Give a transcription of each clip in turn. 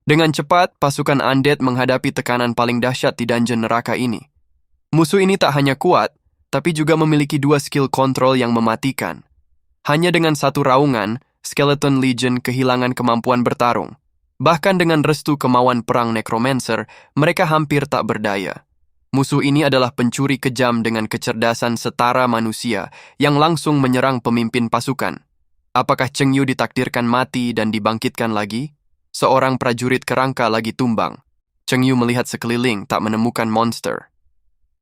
Dengan cepat, pasukan undead menghadapi tekanan paling dahsyat di dungeon neraka ini. Musuh ini tak hanya kuat, tapi juga memiliki dua skill kontrol yang mematikan. Hanya dengan satu raungan, Skeleton Legion kehilangan kemampuan bertarung. Bahkan dengan restu kemauan perang Necromancer, mereka hampir tak berdaya. Musuh ini adalah pencuri kejam dengan kecerdasan setara manusia yang langsung menyerang pemimpin pasukan. Apakah Cheng Yu ditakdirkan mati dan dibangkitkan lagi? Seorang prajurit kerangka lagi tumbang. Cheng Yu melihat sekeliling, tak menemukan monster.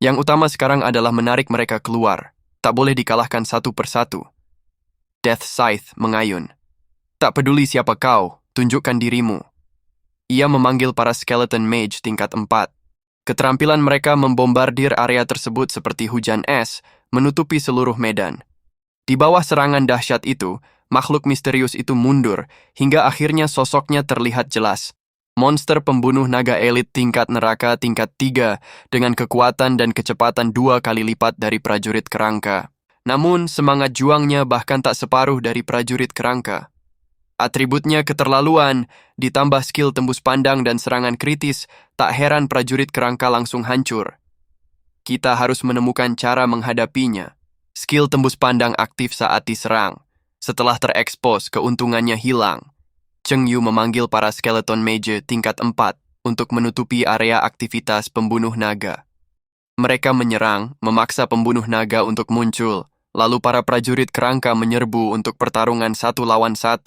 Yang utama sekarang adalah menarik mereka keluar. Tak boleh dikalahkan satu persatu. Death Scythe mengayun. Tak peduli siapa kau, tunjukkan dirimu. Ia memanggil para skeleton mage tingkat 4. Keterampilan mereka membombardir area tersebut seperti hujan es, menutupi seluruh medan. Di bawah serangan dahsyat itu, makhluk misterius itu mundur, hingga akhirnya sosoknya terlihat jelas. Monster pembunuh naga elit tingkat neraka tingkat 3 dengan kekuatan dan kecepatan 2 kali lipat dari prajurit kerangka. Namun, semangat juangnya bahkan tak separuh dari prajurit kerangka. Atributnya keterlaluan, ditambah skill tembus pandang dan serangan kritis, tak heran prajurit kerangka langsung hancur. Kita harus menemukan cara menghadapinya. Skill tembus pandang aktif saat diserang. Setelah terekspos, keuntungannya hilang. Cheng Yu memanggil para skeleton mage tingkat 4 untuk menutupi area aktivitas pembunuh naga. Mereka menyerang, memaksa pembunuh naga untuk muncul, lalu para prajurit kerangka menyerbu untuk pertarungan 1 lawan 1.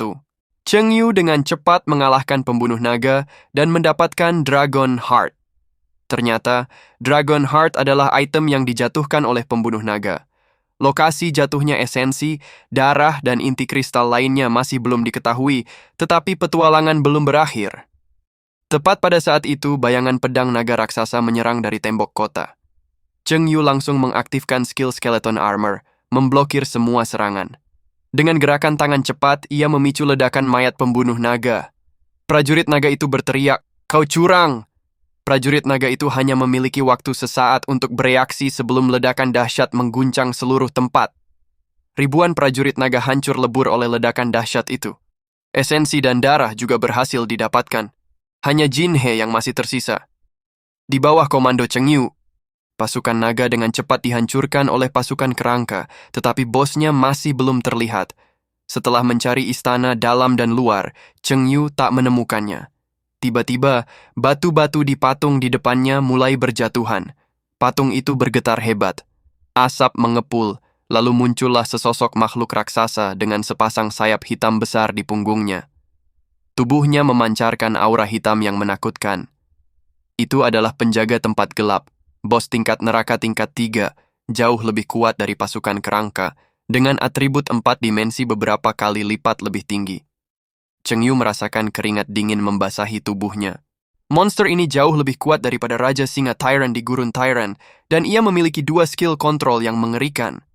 Cheng Yu dengan cepat mengalahkan pembunuh naga dan mendapatkan Dragon Heart. Ternyata, Dragon Heart adalah item yang dijatuhkan oleh pembunuh naga. Lokasi jatuhnya esensi, darah, dan inti kristal lainnya masih belum diketahui, tetapi petualangan belum berakhir. Tepat pada saat itu, bayangan pedang naga raksasa menyerang dari tembok kota. Cheng Yu langsung mengaktifkan skill Skeleton Armor, memblokir semua serangan. Dengan gerakan tangan cepat, ia memicu ledakan mayat pembunuh naga. Prajurit naga itu berteriak, "Kau curang!" Prajurit naga itu hanya memiliki waktu sesaat untuk bereaksi sebelum ledakan dahsyat mengguncang seluruh tempat. Ribuan prajurit naga hancur lebur oleh ledakan dahsyat itu. Esensi dan darah juga berhasil didapatkan. Hanya Jin He yang masih tersisa. Di bawah komando Cheng Yu, pasukan naga dengan cepat dihancurkan oleh pasukan kerangka, tetapi bosnya masih belum terlihat. Setelah mencari istana dalam dan luar, Cheng Yu tak menemukannya. Tiba-tiba, batu-batu di patung di depannya mulai berjatuhan. Patung itu bergetar hebat. Asap mengepul, lalu muncullah sesosok makhluk raksasa dengan sepasang sayap hitam besar di punggungnya. Tubuhnya memancarkan aura hitam yang menakutkan. Itu adalah penjaga tempat gelap. Bos tingkat neraka tingkat 3, jauh lebih kuat dari pasukan kerangka, dengan atribut 4 dimensi beberapa kali lipat lebih tinggi. Cheng Yu merasakan keringat dingin membasahi tubuhnya. Monster ini jauh lebih kuat daripada Raja Singa Tyrant di Gurun Tyrant, dan ia memiliki 2 skill kontrol yang mengerikan.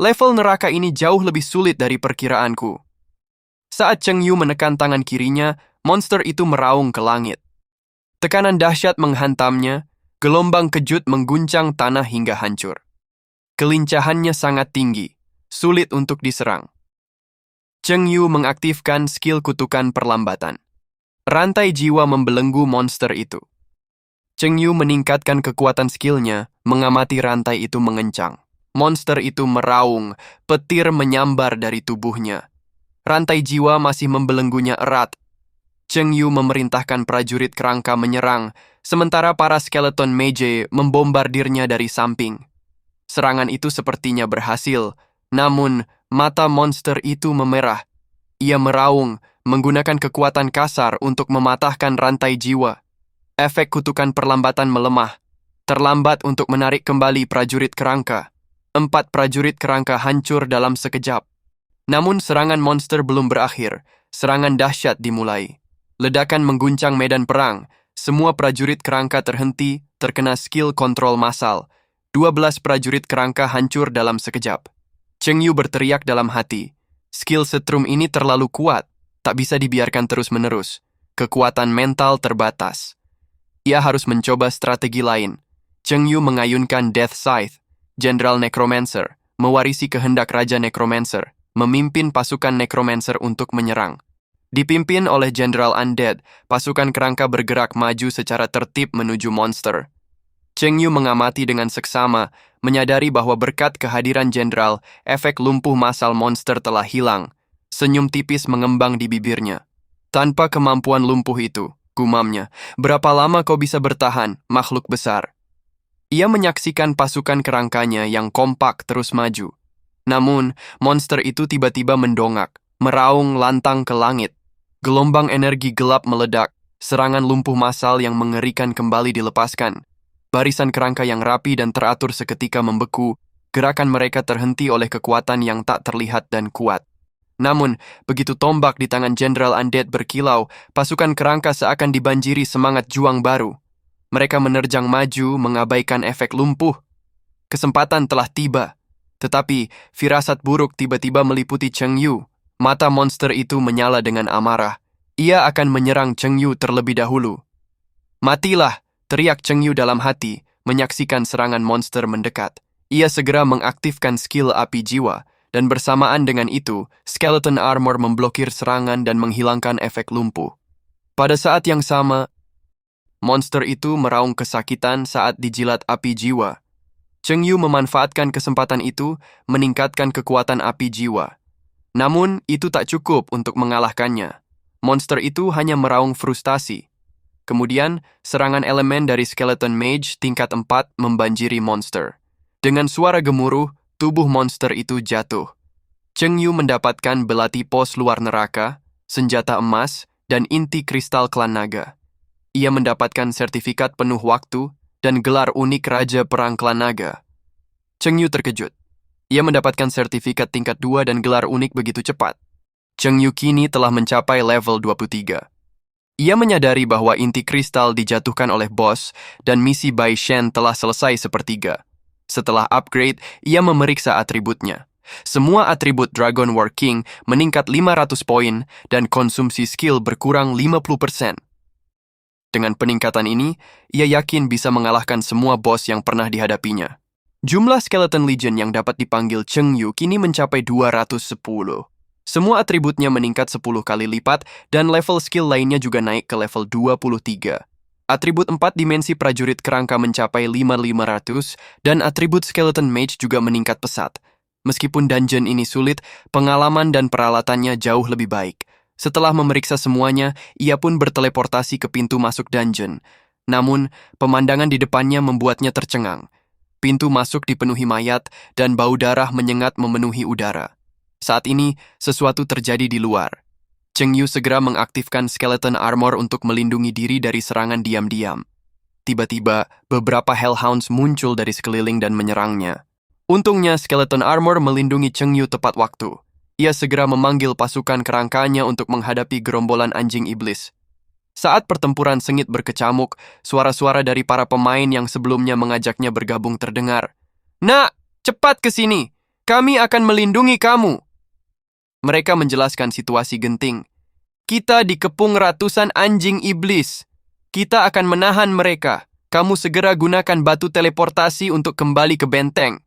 Level neraka ini jauh lebih sulit dari perkiraanku. Saat Cheng Yu menekan tangan kirinya, monster itu meraung ke langit. Tekanan dahsyat menghantamnya, gelombang kejut mengguncang tanah hingga hancur. Kelincahannya sangat tinggi, sulit untuk diserang. Cheng Yu mengaktifkan skill kutukan perlambatan. Rantai jiwa membelenggu monster itu. Cheng Yu meningkatkan kekuatan skillnya, mengamati rantai itu mengencang. Monster itu meraung, petir menyambar dari tubuhnya. Rantai jiwa masih membelenggunya erat. Cheng Yu memerintahkan prajurit kerangka menyerang, sementara para skeleton mage membombardirnya dari samping. Serangan itu sepertinya berhasil, namun mata monster itu memerah. Ia meraung, menggunakan kekuatan kasar untuk mematahkan rantai jiwa. Efek kutukan perlambatan melemah, terlambat untuk menarik kembali prajurit kerangka. 4 prajurit kerangka hancur dalam sekejap. Namun serangan monster belum berakhir, serangan dahsyat dimulai. Ledakan mengguncang medan perang, semua prajurit kerangka terhenti, terkena skill kontrol massal. 12 prajurit kerangka hancur dalam sekejap. Cheng Yu berteriak dalam hati, skill setrum ini terlalu kuat, tak bisa dibiarkan terus-menerus. Kekuatan mental terbatas. Ia harus mencoba strategi lain. Cheng Yu mengayunkan Death Scythe, Jenderal Necromancer, mewarisi kehendak Raja Necromancer, memimpin pasukan Necromancer untuk menyerang. Dipimpin oleh Jenderal Undead, pasukan kerangka bergerak maju secara tertib menuju monster. Cheng Yu mengamati dengan seksama, menyadari bahwa berkat kehadiran jenderal, efek lumpuh massal monster telah hilang. Senyum tipis mengembang di bibirnya. Tanpa kemampuan lumpuh itu, gumamnya, berapa lama kau bisa bertahan, makhluk besar? Ia menyaksikan pasukan kerangkanya yang kompak terus maju. Namun, monster itu tiba-tiba mendongak, meraung lantang ke langit. Gelombang energi gelap meledak, serangan lumpuh massal yang mengerikan kembali dilepaskan. Barisan kerangka yang rapi dan teratur seketika membeku, gerakan mereka terhenti oleh kekuatan yang tak terlihat dan kuat. Namun, begitu tombak di tangan Jenderal Undead berkilau, pasukan kerangka seakan dibanjiri semangat juang baru. Mereka menerjang maju, mengabaikan efek lumpuh. Kesempatan telah tiba. Tetapi, firasat buruk tiba-tiba meliputi Cheng Yu. Mata monster itu menyala dengan amarah. Ia akan menyerang Cheng Yu terlebih dahulu. Matilah, teriak Cheng Yu dalam hati, menyaksikan serangan monster mendekat. Ia segera mengaktifkan skill api jiwa, dan bersamaan dengan itu, skeleton armor memblokir serangan dan menghilangkan efek lumpuh. Pada saat yang sama, monster itu meraung kesakitan saat dijilat api jiwa. Cheng Yu memanfaatkan kesempatan itu, meningkatkan kekuatan api jiwa. Namun, itu tak cukup untuk mengalahkannya. Monster itu hanya meraung frustasi. Kemudian, serangan elemen dari Skeleton Mage tingkat 4 membanjiri monster. Dengan suara gemuruh, tubuh monster itu jatuh. Cheng Yu mendapatkan belati pos luar neraka, senjata emas, dan inti kristal klan naga. Ia mendapatkan sertifikat penuh waktu dan gelar unik Raja Perang Klan Naga. Cheng Yu terkejut. Ia mendapatkan sertifikat tingkat 2 dan gelar unik begitu cepat. Cheng Yu kini telah mencapai level 23. Ia menyadari bahwa inti kristal dijatuhkan oleh bos dan misi Bai Shen telah selesai sepertiga. Setelah upgrade, ia memeriksa atributnya. Semua atribut Dragon War King meningkat 500 poin dan konsumsi skill berkurang 50%. Dengan peningkatan ini, ia yakin bisa mengalahkan semua bos yang pernah dihadapinya. Jumlah Skeleton Legion yang dapat dipanggil Cheng Yu kini mencapai 210. Semua atributnya meningkat 10 kali lipat dan level skill lainnya juga naik ke level 23. Atribut 4 dimensi prajurit kerangka mencapai 5500 dan atribut Skeleton Mage juga meningkat pesat. Meskipun dungeon ini sulit, pengalaman dan peralatannya jauh lebih baik. Setelah memeriksa semuanya, ia pun berteleportasi ke pintu masuk dungeon. Namun, pemandangan di depannya membuatnya tercengang. Pintu masuk dipenuhi mayat dan bau darah menyengat memenuhi udara. Saat ini, sesuatu terjadi di luar. Cheng Yu segera mengaktifkan skeleton armor untuk melindungi diri dari serangan diam-diam. Tiba-tiba, beberapa hellhounds muncul dari sekeliling dan menyerangnya. Untungnya, skeleton armor melindungi Cheng Yu tepat waktu. Ia segera memanggil pasukan kerangkanya untuk menghadapi gerombolan anjing iblis. Saat pertempuran sengit berkecamuk, suara-suara dari para pemain yang sebelumnya mengajaknya bergabung terdengar. "Nak, cepat ke sini! Kami akan melindungi kamu!" Mereka menjelaskan situasi genting. "Kita dikepung ratusan anjing iblis. Kita akan menahan mereka. Kamu segera gunakan batu teleportasi untuk kembali ke benteng.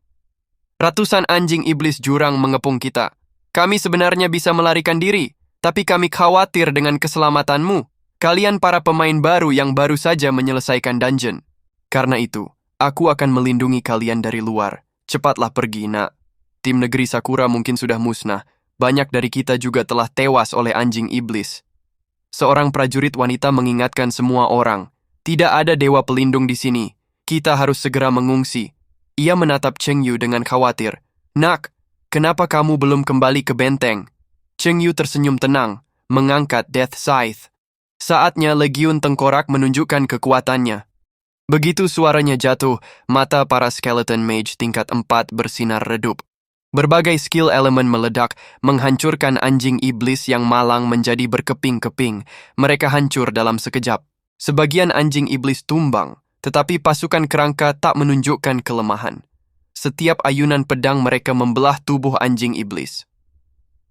Ratusan anjing iblis jurang mengepung kita. Kami sebenarnya bisa melarikan diri, tapi kami khawatir dengan keselamatanmu. Kalian para pemain baru yang baru saja menyelesaikan dungeon. Karena itu, aku akan melindungi kalian dari luar. Cepatlah pergi, nak. Tim negeri Sakura mungkin sudah musnah. Banyak dari kita juga telah tewas oleh anjing iblis." Seorang prajurit wanita mengingatkan semua orang. "Tidak ada dewa pelindung di sini. Kita harus segera mengungsi." Ia menatap Cheng Yu dengan khawatir. "Nak, kenapa kamu belum kembali ke benteng?" Cheng Yu tersenyum tenang, mengangkat Death Scythe. Saatnya Legiun Tengkorak menunjukkan kekuatannya. Begitu suaranya jatuh, mata para Skeleton Mage tingkat 4 bersinar redup. Berbagai skill elemen meledak, menghancurkan anjing iblis yang malang menjadi berkeping-keping. Mereka hancur dalam sekejap. Sebagian anjing iblis tumbang, tetapi pasukan kerangka tak menunjukkan kelemahan. Setiap ayunan pedang mereka membelah tubuh anjing iblis.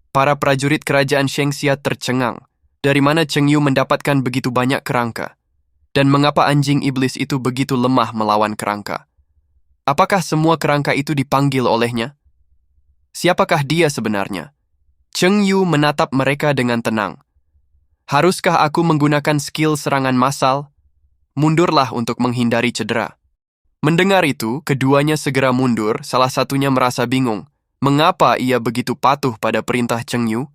Para prajurit kerajaan Shengxia tercengang. Dari mana Cheng Yu mendapatkan begitu banyak kerangka? Dan mengapa anjing iblis itu begitu lemah melawan kerangka? Apakah semua kerangka itu dipanggil olehnya? Siapakah dia sebenarnya? Cheng Yu menatap mereka dengan tenang. Haruskah aku menggunakan skill serangan massal? Mundurlah untuk menghindari cedera. Mendengar itu, keduanya segera mundur, salah satunya merasa bingung. Mengapa ia begitu patuh pada perintah Cheng Yu?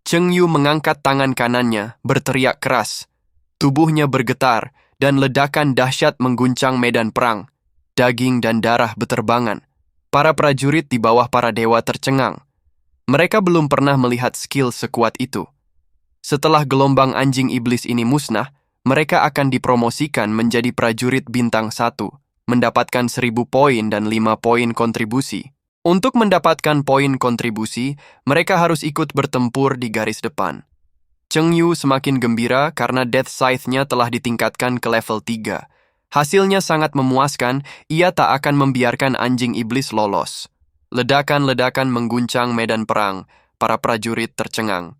Cheng Yu mengangkat tangan kanannya, berteriak keras. Tubuhnya bergetar, dan ledakan dahsyat mengguncang medan perang. Daging dan darah beterbangan. Para prajurit di bawah para dewa tercengang. Mereka belum pernah melihat skill sekuat itu. Setelah gelombang anjing iblis ini musnah, mereka akan dipromosikan menjadi prajurit bintang 1, mendapatkan 1.000 poin dan 5 poin kontribusi. Untuk mendapatkan poin kontribusi, mereka harus ikut bertempur di garis depan. Cheng Yu semakin gembira karena Death Scythe-nya telah ditingkatkan ke level 3. Hasilnya sangat memuaskan, ia tak akan membiarkan anjing iblis lolos. Ledakan-ledakan mengguncang medan perang, para prajurit tercengang.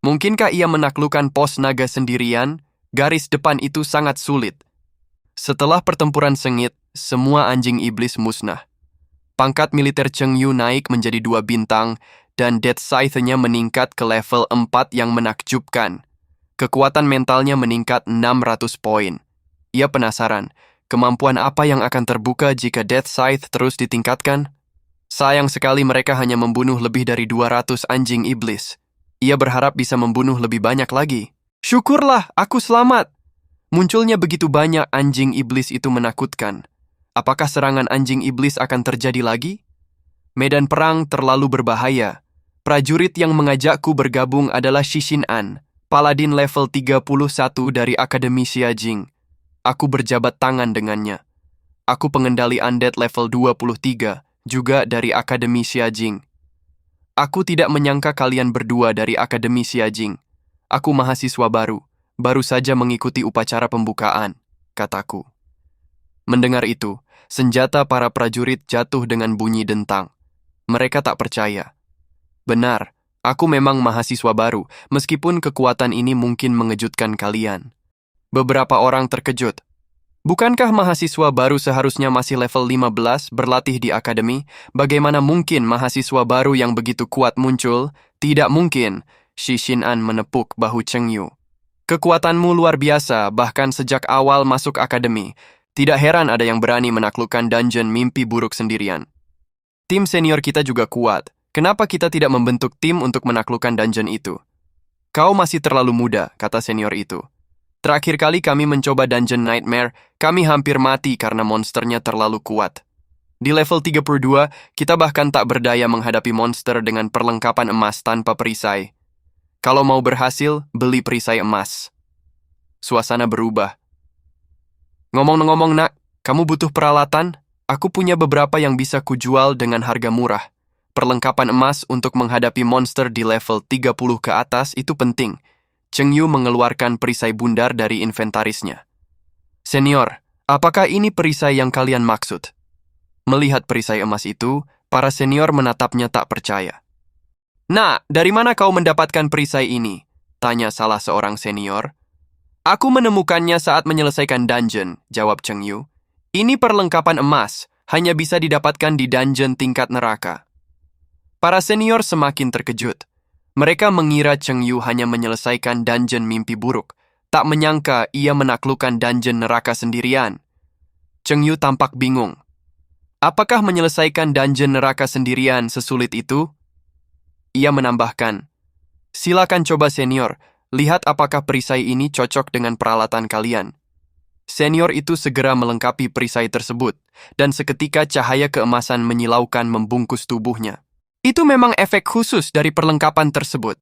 Mungkinkah ia menaklukkan pos naga sendirian? Garis depan itu sangat sulit. Setelah pertempuran sengit, semua anjing iblis musnah. Pangkat militer Cheng Yu naik menjadi 2 bintang, dan Death Scythe-nya meningkat ke level 4 yang menakjubkan. Kekuatan mentalnya meningkat 600 poin. Ia penasaran, kemampuan apa yang akan terbuka jika Death Scythe terus ditingkatkan? Sayang sekali mereka hanya membunuh lebih dari 200 anjing iblis. Ia berharap bisa membunuh lebih banyak lagi. Syukurlah, aku selamat! Munculnya begitu banyak anjing iblis itu menakutkan. Apakah serangan anjing iblis akan terjadi lagi? Medan perang terlalu berbahaya. Prajurit yang mengajakku bergabung adalah Shishin An, paladin level 31 dari Akademi Xiajing. Aku berjabat tangan dengannya. Aku pengendali undead level 23, juga dari Akademi Xiajing. Aku tidak menyangka kalian berdua dari Akademi Xiajing. Aku mahasiswa baru saja mengikuti upacara pembukaan, kataku. Mendengar itu, senjata para prajurit jatuh dengan bunyi dentang. Mereka tak percaya. Benar, aku memang mahasiswa baru, meskipun kekuatan ini mungkin mengejutkan kalian. Beberapa orang terkejut. Bukankah mahasiswa baru seharusnya masih level 15 berlatih di akademi? Bagaimana mungkin mahasiswa baru yang begitu kuat muncul? Tidak mungkin. Shishin An menepuk bahu Cheng Yu. Kekuatanmu luar biasa, bahkan sejak awal masuk akademi. Tidak heran ada yang berani menaklukkan dungeon mimpi buruk sendirian. Tim senior kita juga kuat. Kenapa kita tidak membentuk tim untuk menaklukkan dungeon itu? Kau masih terlalu muda, kata senior itu. Terakhir kali kami mencoba Dungeon Nightmare, kami hampir mati karena monsternya terlalu kuat. Di level 32, kita bahkan tak berdaya menghadapi monster dengan perlengkapan emas tanpa perisai. Kalau mau berhasil, beli perisai emas. Suasana berubah. Ngomong-ngomong nak, kamu butuh peralatan? Aku punya beberapa yang bisa kujual dengan harga murah. Perlengkapan emas untuk menghadapi monster di level 30 ke atas itu penting. Cheng Yu mengeluarkan perisai bundar dari inventarisnya. Senior, apakah ini perisai yang kalian maksud? Melihat perisai emas itu, para senior menatapnya tak percaya. Nah, dari mana kau mendapatkan perisai ini? Tanya salah seorang senior. Aku menemukannya saat menyelesaikan dungeon, jawab Cheng Yu. Ini perlengkapan emas, hanya bisa didapatkan di dungeon tingkat neraka. Para senior semakin terkejut. Mereka mengira Cheng Yu hanya menyelesaikan dungeon mimpi buruk, tak menyangka ia menaklukkan dungeon neraka sendirian. Cheng Yu tampak bingung. Apakah menyelesaikan dungeon neraka sendirian sesulit itu? Ia menambahkan, silakan coba senior, lihat apakah perisai ini cocok dengan peralatan kalian. Senior itu segera melengkapi perisai tersebut, dan seketika cahaya keemasan menyilaukan membungkus tubuhnya. Itu memang efek khusus dari perlengkapan tersebut.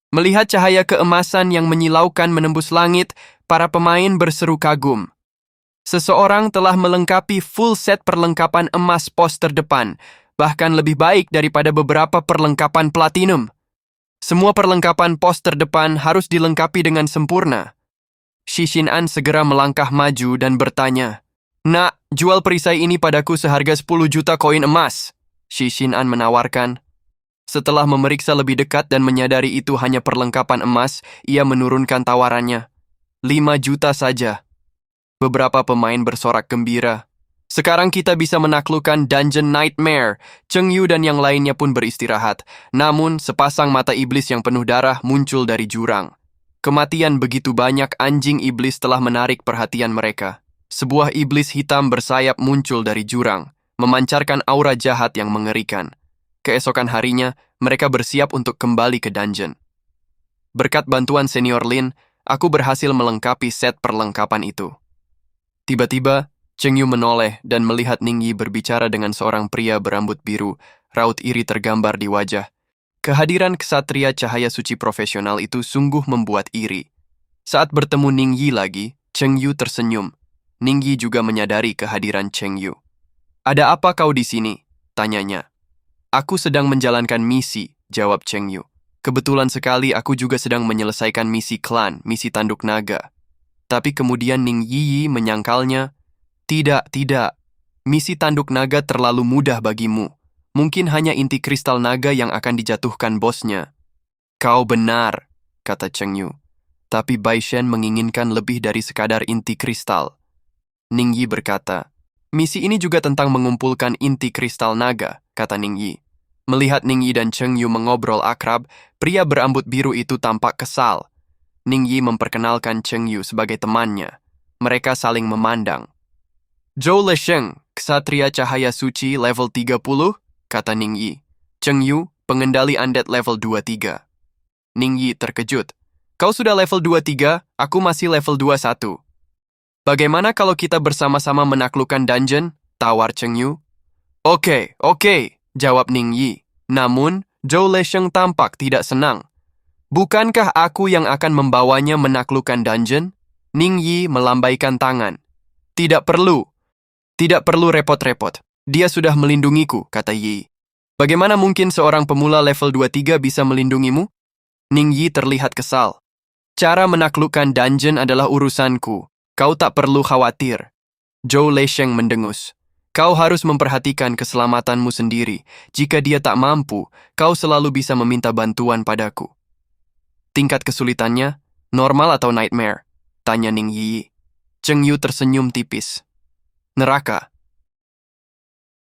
Melihat cahaya keemasan yang menyilaukan menembus langit, para pemain berseru kagum. Seseorang telah melengkapi full set perlengkapan emas pos terdepan, bahkan lebih baik daripada beberapa perlengkapan platinum. Semua perlengkapan pos terdepan harus dilengkapi dengan sempurna. Shishin An segera melangkah maju dan bertanya, Nak, jual perisai ini padaku seharga 10 juta koin emas. Shishin An menawarkan. Setelah memeriksa lebih dekat dan menyadari itu hanya perlengkapan emas, ia menurunkan tawarannya. 5 juta saja. Beberapa pemain bersorak gembira. Sekarang kita bisa menaklukkan Dungeon Nightmare. Cheng Yu dan yang lainnya pun beristirahat. Namun, sepasang mata iblis yang penuh darah muncul dari jurang. Kematian begitu banyak anjing iblis telah menarik perhatian mereka. Sebuah iblis hitam bersayap muncul dari jurang, memancarkan aura jahat yang mengerikan. Keesokan harinya, mereka bersiap untuk kembali ke dungeon. Berkat bantuan Senior Lin, aku berhasil melengkapi set perlengkapan itu. Tiba-tiba, Cheng Yu menoleh dan melihat Ning Yi berbicara dengan seorang pria berambut biru, raut iri tergambar di wajah. Kehadiran ksatria cahaya suci profesional itu sungguh membuat iri. Saat bertemu Ning Yi lagi, Cheng Yu tersenyum. Ning Yi juga menyadari kehadiran Cheng Yu. "Ada apa kau di sini?" tanyanya. "Aku sedang menjalankan misi," jawab Cheng Yu. "Kebetulan sekali aku juga sedang menyelesaikan misi klan, misi tanduk naga." Tapi kemudian Ning Yi menyangkalnya. Tidak. Misi tanduk naga terlalu mudah bagimu. Mungkin hanya inti kristal naga yang akan dijatuhkan bosnya." "Kau benar," kata Cheng Yu. "Tapi Bai Shen menginginkan lebih dari sekadar inti kristal." Ning Yi berkata, "Misi ini juga tentang mengumpulkan inti kristal naga," kata Ning Yi. Melihat Ning Yi dan Cheng Yu mengobrol akrab, pria berambut biru itu tampak kesal. Ning Yi memperkenalkan Cheng Yu sebagai temannya. Mereka saling memandang. "Zhou Lesheng, ksatria cahaya suci level 30, kata Ning Yi. "Cheng Yu, pengendali undead level 23. Ning Yi terkejut. "Kau sudah level 23, aku masih level 21. "Bagaimana kalau kita bersama-sama menaklukkan dungeon?" tawar Cheng Yu. Oke, jawab Ning Yi. Namun, Zhou Lesheng tampak tidak senang. "Bukankah aku yang akan membawanya menaklukkan dungeon?" Ning Yi melambaikan tangan. Tidak perlu repot-repot. Dia sudah melindungiku," kata Yi. "Bagaimana mungkin seorang pemula level 23 bisa melindungimu?" Ning Yi terlihat kesal. "Cara menaklukkan dungeon adalah urusanku. Kau tak perlu khawatir." Zhou Lesheng mendengus. "Kau harus memperhatikan keselamatanmu sendiri. Jika dia tak mampu, kau selalu bisa meminta bantuan padaku." "Tingkat kesulitannya, normal atau nightmare?" tanya Ning Yi. Cheng Yu tersenyum tipis. "Neraka,"